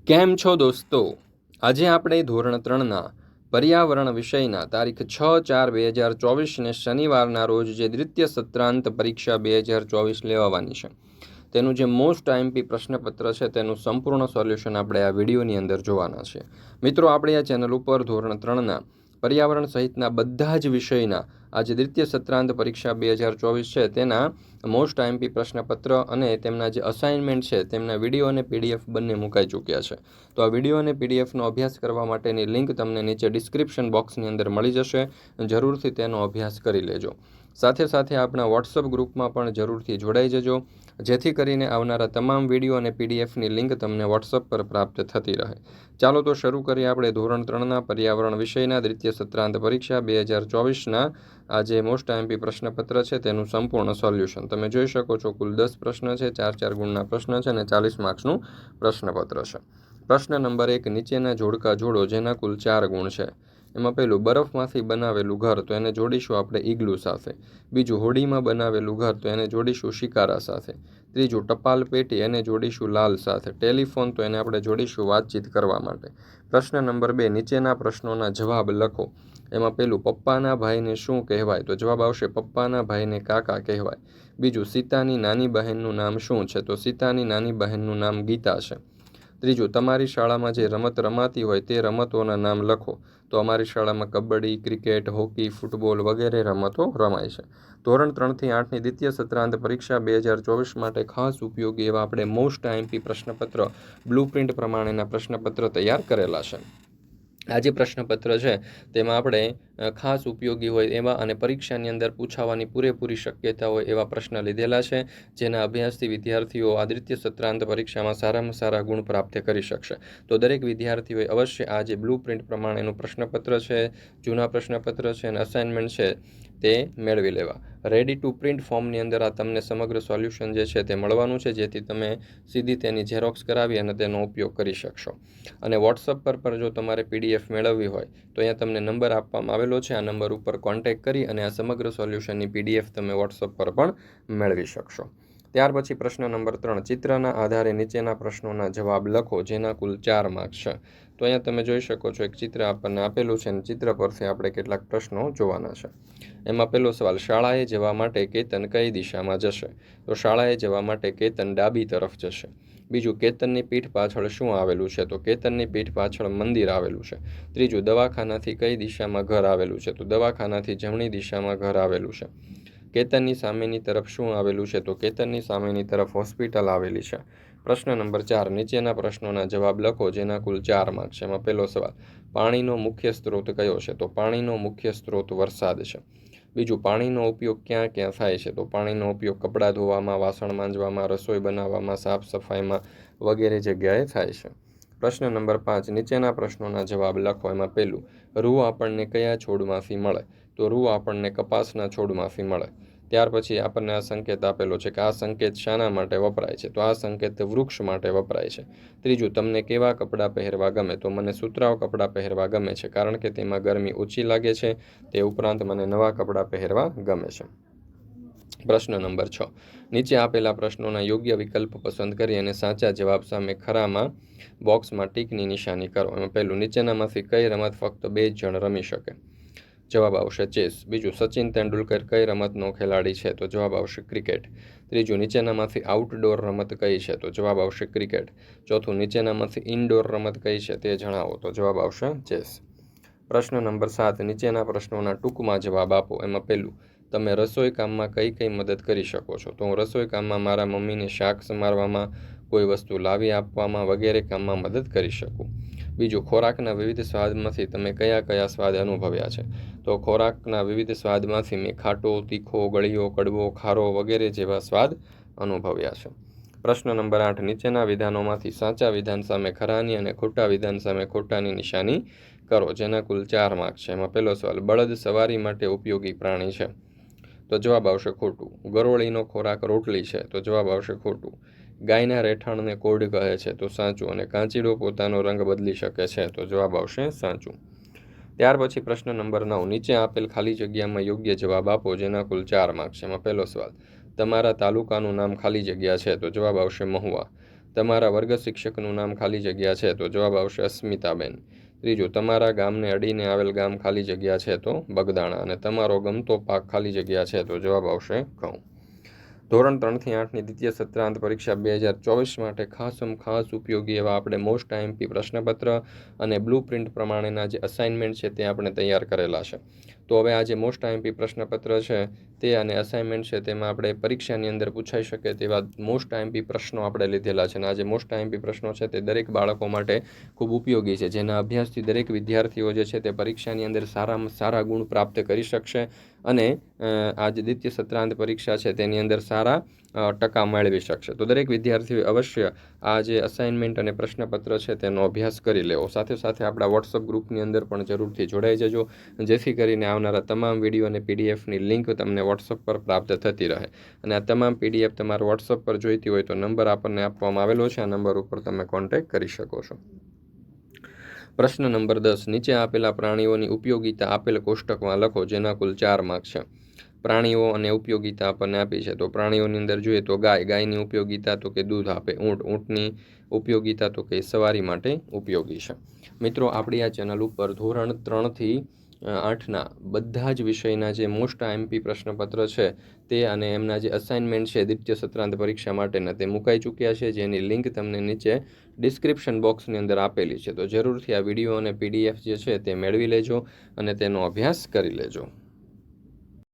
કેમ છો દોસ્તો? આજે આપણે ધોરણ 3ના પર્યાવરણ વિષયના તારીખ 6/4/2024ને શનિવારના રોજ જે દ્વિતીય સત્રાંત પરીક્ષા 2024 લેવાની છે તેનું જે મોસ્ટ આઈએમપી પ્રશ્નપત્ર છે તેનું સંપૂર્ણ સોલ્યુશન આપણે આ વિડીયોની અંદર જોવાના છે. મિત્રો, આપણે આ ચેનલ ઉપર ધોરણ 3ના પર્યાવરણ સહિતના બધા જ વિષયના આજે દ્વિતીય સત્રાંત પરીક્ષા 2024 છે તેના મોસ્ટ આઈએમપી પ્રશ્નપત્ર અને તેમના જે અસાઇનમેન્ટ છે તેમના વિડીયો અને પીડીએફ બંને મુકાઈ ચૂક્યા છે. તો આ વિડીયો અને પીડીએફનો અભ્યાસ કરવા માટેની લિંક તમને નીચે ડિસ્ક્રિપ્શન બોક્સની અંદર મળી જશે. જરૂરથી તેનો અભ્યાસ કરી લેજો. સાથે સાથે આપણા વોટ્સઅપ ગ્રુપમાં પણ જરૂરથી જોડાઈ જજો, જેથી કરીને આવનારા તમામ વિડીયો અને પીડીએફની લિંક તમને વોટ્સઅપ પર પ્રાપ્ત થતી રહે. ચાલો તો શરૂ કરીએ આપણે ધોરણ 3ના પર્યાવરણ વિષયના દ્વિતીય સત્રાંત પરીક્ષા 2024ના આ જે મોસ્ટ આઈએમપી પ્રશ્નપત્ર છે તેનું સંપૂર્ણ સોલ્યુશન. તમે જોઈ શકો છો કુલ 10 પ્રશ્ન છે, 4-4 ગુણના પ્રશ્ન છે અને 40 માર્ક્સનું પ્રશ્નપત્ર છે. પ્રશ્ન નંબર 1, નીચેના જોડકા જોડો જેના કુલ 4 ગુણ છે. એમાં પહેલું, બરફમાંથી બનાવેલું ઘર, તો એને જોડીશું આપણે ઇગ્લુ સાથે. બીજું, હોડીમાં બનાવેલું ઘર, તો એને જોડીશું શિકારા સાથે. ત્રીજું, ટપાલ પેટી, એને જોડીશું લાલ સાથે. ટેલિફોન, તો એને આપણે જોડીશું વાતચીત કરવા માટે. પ્રશ્ન નંબર 2, નીચેના પ્રશ્નોના જવાબ લખો. એમાં પહેલું, પપ્પાના ભાઈને શું કહેવાય? તો જવાબ આવશે પપ્પાના ભાઈને કાકા કહેવાય. બીજું, સીતાની નાની બહેનનું નામ શું છે? તો સીતાની નાની બહેનનું નામ ગીતા છે. ત્રીજું, તમારી શાળામાં જે રમત રમાતી હોય તે રમતોના નામ લખો. તો અમારી શાળામાં કબડ્ડી, ક્રિકેટ, હોકી, ફૂટબોલ વગેરે રમતો રમાય છે. ધોરણ 3થી 8ની દ્વિતીય સત્રાંત પરીક્ષા 2024 માટે ખાસ ઉપયોગી એવા આપણે મોસ્ટ આઈએમપી પ્રશ્નપત્ર બ્લુપ્રિન્ટ પ્રમાણેના પ્રશ્નપત્ર તૈયાર કરેલા છે. આ જે પ્રશ્નપત્ર છે તેમાં આપણે ખાસ ઉપયોગી હોય એવા અને પરીક્ષાની અંદર પૂછાવાની પૂરેપૂરી શક્યતા હોય એવા પ્રશ્ન લીધેલા છે, જેના અભ્યાસથી વિદ્યાર્થીઓ આ દ્વિતીય સત્રાંત પરીક્ષામાં સારામાં સારા ગુણ પ્રાપ્ત કરી શકશે. તો દરેક વિદ્યાર્થીઓએ અવશ્ય આ જે બ્લુપ્રિન્ટ પ્રમાણેનું પ્રશ્નપત્ર છે, જૂના પ્રશ્નપત્ર છે અને અસાઇનમેન્ટ છે તે મેળવી લેવા. રેડી ટુ પ્રિન્ટ ફોર્મની અંદર આ તમને સમગ્ર સોલ્યુશન જે છે તે મળવાનું છે, જેથી તમે સીધી તેની ઝેરોક્સ કરાવી અને તેનો ઉપયોગ કરી શકશો. અને વોટ્સઅપ પર જો તમારે પીડીએફ મેળવવી હોય તો અહીંયા તમને નંબર આપવામાં આવેલો છે. આ નંબર ઉપર કોન્ટેક્ટ કરી અને આ સમગ્ર સોલ્યુશનની પીડીએફ તમે વોટ્સઅપ પર પણ મેળવી શકશો. ત્યાર પછી પ્રશ્ન નંબર 3, ચિત્રના આધારે નીચેના પ્રશ્નોના જવાબ લખો જેના કુલ 4 માર્ક્સ છે. તો અહીંયા તમે જોઈ શકો છો એક ચિત્ર આપણને આપેલું છે અને ચિત્ર પરથી આપણે કેટલાક પ્રશ્નો જોવાના છે. એમાં પહેલો સવાલ, શાળાએ જવા માટે કેતન કઈ દિશામાં જશે? તો શાળાએ જવા માટે કેતન ડાબી તરફ જશે. બીજું, કેતનની પીઠ પાછળ શું આવેલું છે? તો કેતનની પીઠ પાછળ મંદિર આવેલું છે. ત્રીજું, દવાખાનાથી કઈ દિશામાં ઘર આવેલું છે? તો દવાખાનાથી જમણી દિશામાં ઘર આવેલું છે. કેતનની સામેની તરફ શું આવેલું છે? તો કેતનની સામેની તરફ હોસ્પિટલ આવેલી છે. પ્રશ્ન નંબર 4, નીચેના પ્રશ્નોના જવાબ લખો જેના કુલ 4 માર્ક્સ છે. એમાં પહેલો સવાલ, પાણીનો મુખ્ય સ્ત્રોત કયો છે? તો પાણીનો મુખ્ય સ્ત્રોત વરસાદ છે. બીજું, પાણીનો ઉપયોગ ક્યાં ક્યાં થાય છે? તો પાણીનો ઉપયોગ કપડાં ધોવામાં, વાસણ માંજવામાં, રસોઈ બનાવવામાં, સાફ સફાઈમાં વગેરે જગ્યાએ થાય છે. પ્રશ્ન નંબર 5, નીચેના પ્રશ્નોના જવાબ લખો. એમાં પહેલું, રૂ આપણને કયા છોડમાંથી મળે? તો રૂ આપણને કપાસના છોડમાંથી મળે. ત્યાર પછી આપણને આ સંકેત આપેલો છે કે આ સંકેત શાના માટે વપરાય છે? તો આ સંકેત વૃક્ષ માટે વપરાય છે. ત્રીજું, તમને કેવા કપડાં પહેરવા ગમે? તો મને સુતરાઉ કપડાં પહેરવા ગમે છે, કારણ કે તેમાં ગરમી ઓછી લાગે છે. તે ઉપરાંત મને નવા કપડાં પહેરવા ગમે છે. પ્રશ્ન નંબર 6, નીચે આપેલા પ્રશ્નોના યોગ્ય વિકલ્પ પસંદ કરી અને સાચા જવાબ સામે ખરામાં બોક્સમાં ટીકની નિશાની કરો. એમાં પહેલું, નીચેનામાંથી કઈ રમત ફક્ત 2 જણ રમી શકે? જવાબ આવશે ચેસ. બીજું, સચિન તેંડુલકર કઈ રમતનો ખેલાડી છે? તો જવાબ આવશે ક્રિકેટ. ત્રીજું, નીચેનામાંથી આઉટડોર રમત કઈ છે? તો જવાબ આવશે ક્રિકેટ. ચોથું, નીચેનામાંથી ઇનડોર રમત કઈ છે તે જણાવો. તો જવાબ આવશે ચેસ. પ્રશ્ન નંબર 7, નીચેના પ્રશ્નોના ટૂંકમાં જવાબ આપો. એમાં પહેલું, તમે રસોઈ કામમાં કઈ કઈ મદદ કરી શકો છો? તો હું રસોઈ કામમાં મારા મમ્મીને શાક સમારવામાં, કોઈ વસ્તુ લાવી આપવામાં વગેરે કામમાં મદદ કરી શકું. બીજું, ખોરાકના વિવિધ સ્વાદમાંથી તમે કયા કયા સ્વાદ અનુભવ્યા છે? તો ખોરાકના વિવિધ સ્વાદમાંથી મેં ખાટો, તીખો, ગળ્યો, કડવો, ખારો વગેરે જેવા સ્વાદ અનુભવ્યા છે. પ્રશ્ન નંબર 8, નીચેના વિધાનોમાંથી સાચા વિધાન સામે ખરાની અને ખોટા વિધાન સામે ખોટાની નિશાની કરો, જેના કુલ 4 માર્ક્સ છે. એમાં પહેલો સવાલ, બળદ સવારી માટે ઉપયોગી પ્રાણી છે? તો જવાબ આવશે ખોટું. ગરોળીનો ખોરાક રોટલી છે? તો જવાબ આવશે ખોટું. ગાયના રહેઠાણને કોઢ કહે છે? તો સાચું. અને કાંચીડો પોતાનો રંગ બદલી શકે છે? તો જવાબ આવશે સાચું. ત્યાર પછી પ્રશ્ન નંબર 9, નીચે આપેલ ખાલી જગ્યામાં યોગ્ય જવાબ આપો જેના કુલ 4 માર્ક્સ છે. એમાં પહેલો સવાલ, તમારા તાલુકાનું નામ ખાલી જગ્યા છે? તો જવાબ આવશે મહુવા. તમારા વર્ગ શિક્ષકનું નામ ખાલી જગ્યા છે તો જવાબ આવશે અસ્મિતાબેન. ત્રીજું, તમારા ગામને અડીને આવેલ ગામ ખાલી જગ્યા છે તો બગદાણા. અને તમારો ગમતો પાક ખાલી જગ્યા છે તો જવાબ આવશે ઘઉં. ધોરણ 3 થી 8ની દ્વિતીય સત્રાંત પરીક્ષા 2024 માટે ખાસ ઉપયોગી એવા આપણે મોસ્ટ આઈએમપી પ્રશ્નપત્ર અને બ્લુ પ્રિન્ટ પ્રમાણેના જે અસાઇનમેન્ટ છે તે આપણે તૈયાર કરેલા છે. તો હવે આ જે મોસ્ટ આઈએમપી પ્રશ્નપત્ર છે તે અને અસાઇનમેન્ટ છે તેમાં આપણે પરીક્ષાની અંદર પૂછાઈ શકે તેવા મોસ્ટ આઈએમપી પ્રશ્નો આપણે લીધેલા છે. અને આ જે મોસ્ટ આઈએમપી પ્રશ્નો છે તે દરેક બાળકો માટે ખૂબ ઉપયોગી છે, જેના અભ્યાસથી દરેક વિદ્યાર્થીઓ જે છે તે પરીક્ષાની અંદર સારામાં સારા ગુણ પ્રાપ્ત કરી શકશે અને આ જે દ્વિતીય સત્રાંત પરીક્ષા છે તેની અંદર સારા ટકા મેળવી શકશે. તો દરેક વિદ્યાર્થીઓએ અવશ્ય આ જે અસાઇનમેન્ટ અને પ્રશ્નપત્ર છે તેનો અભ્યાસ કરી લેવો. સાથે સાથે આપણા વોટ્સઅપ ગ્રુપની અંદર પણ જરૂરથી જોડાઈ જજો, જેથી કરીને આવનારા તમામ વિડીયો અને પીડીએફની લિંક તમને વોટ્સઅપ પર પ્રાપ્ત થતી રહે. અને આ તમામ પીડીએફ તમારે વોટ્સઅપ પર જોઈતી હોય તો નંબર આપણને આપવામાં આવેલો છે, આ નંબર ઉપર તમે કોન્ટેક્ટ કરી શકો છો. પ્રશ્ન નંબર 10, નીચે આપેલા પ્રાણીઓની ઉપયોગિતા આપેલ કોષ્ટકમાં લખો, જેના કુલ 4 માર્ક છે. પ્રાણીઓ અને ઉપયોગિતા આપણને આપી છે. તો પ્રાણીઓની અંદર જોઈએ તો ગાયની ઉપયોગિતા તો કે દૂધ આપે, ઊંટની ઉપયોગિતા તો કે સવારી માટે ઉપયોગી છે. મિત્રો, આપણી આ ચેનલ ઉપર ધોરણ 3 થી 8ના બધા જ વિષયના જે મોસ્ટ આઈએમપી પ્રશ્નપત્ર છે તે અને એમના જે અસાઇનમેન્ટ છે દ્વિતીય સત્રાંત પરીક્ષા માટેના તે મુકાઈ ચૂક્યા છે, જેની લિંક તમને નીચે ડિસ્ક્રિપ્શન બોક્સની અંદર આપેલી છે. તો જરૂરથી આ વિડીયો અને પીડીએફ જે છે તે મેળવી લેજો અને તેનો અભ્યાસ કરી લેજો.